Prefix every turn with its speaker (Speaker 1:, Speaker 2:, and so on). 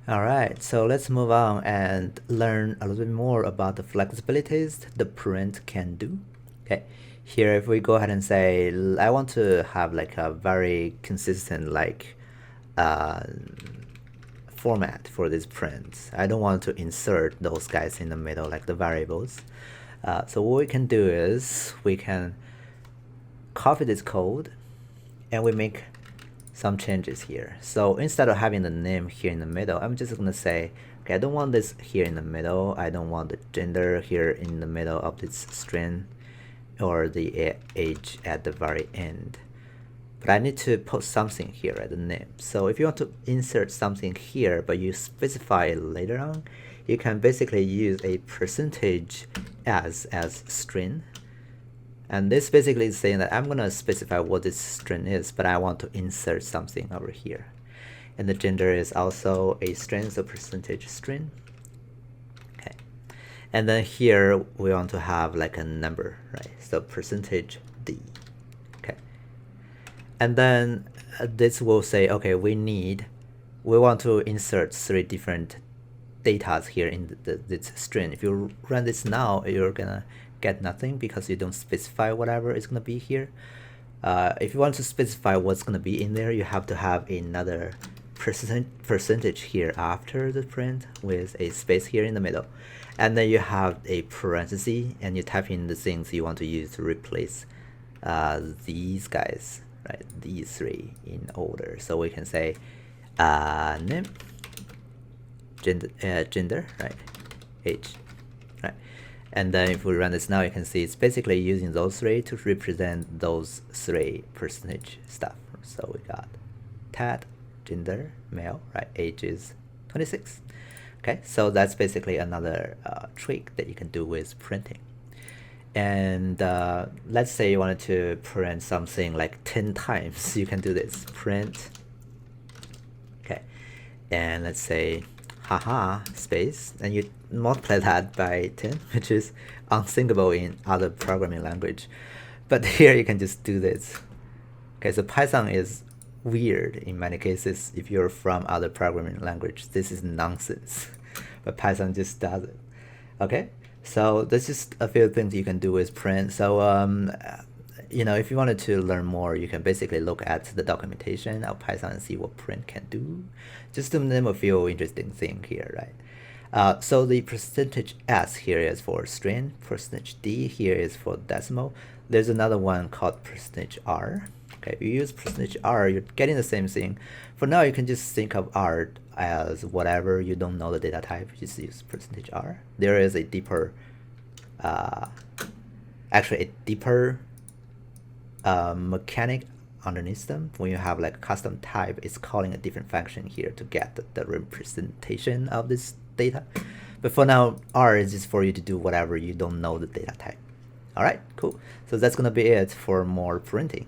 Speaker 1: All right, so let's move on and learn a little bit more about the flexibilities the print can do. Okay, here if we go ahead and say I want to have like a very consistent uh, format for this print. I don't want to insert those guys in the middle like the variables. So what we can do is we can copy this code and we make some changes here. So instead of having the name here in the middle, I'm just gonna say, okay, I don't want this here in the middle. I don't want the gender here in the middle of this string or the age at the very end. But I need to put something here at the name. So if you want to insert something here, but you specify it later on, you can basically use a percentage as string. And this basically is saying that I'm going to specify what this string is, but I want to insert something over here. And the gender is also a string, so percentage string. Okay. And then here we want to have like a number, right? So percentage D. Okay. And then this will say, okay, we want to insert 3 different datas here in this string. If you run this now, you're gonna get nothing because you don't specify whatever is gonna be here. If you want to specify what's gonna be in there, you have to have another percentage here after the print with a space here in the middle. And then you have a parenthesis and you type in the things you want to use to replace these guys, right? These 3 in order. So we can say name, gender, right? Age, right? And then if we run this now, you can see it's basically using those 3 to represent those 3 percentage stuff. So we got Ted, gender, male, right? Age is 26. Okay, so that's basically another trick that you can do with printing. And let's say you wanted to print something like 10 times. You can do this, print. Okay, and let's say haha space, and you multiply that by 10, which is unthinkable in other programming language. But here you can just do this. Okay, so Python is weird in many cases. If you're from other programming language, this is nonsense. But Python just does it. Okay, so there's just a few things you can do with print. So if you wanted to learn more, you can basically look at the documentation of Python and see what print can do. Just to name a few interesting things here, right? So the percentage S here is for string, percentage D here is for decimal. There's another one called percentage R. Okay, if you use percentage R, you're getting the same thing. For now, you can just think of R as whatever you don't know the data type, just use percentage R. There is a deeper, mechanic underneath them. When you have like custom type, it's calling a different function here to get the representation of this data. But for now, R is just for you to do whatever you don't know the data type. All right, cool. So that's gonna be it for more printing.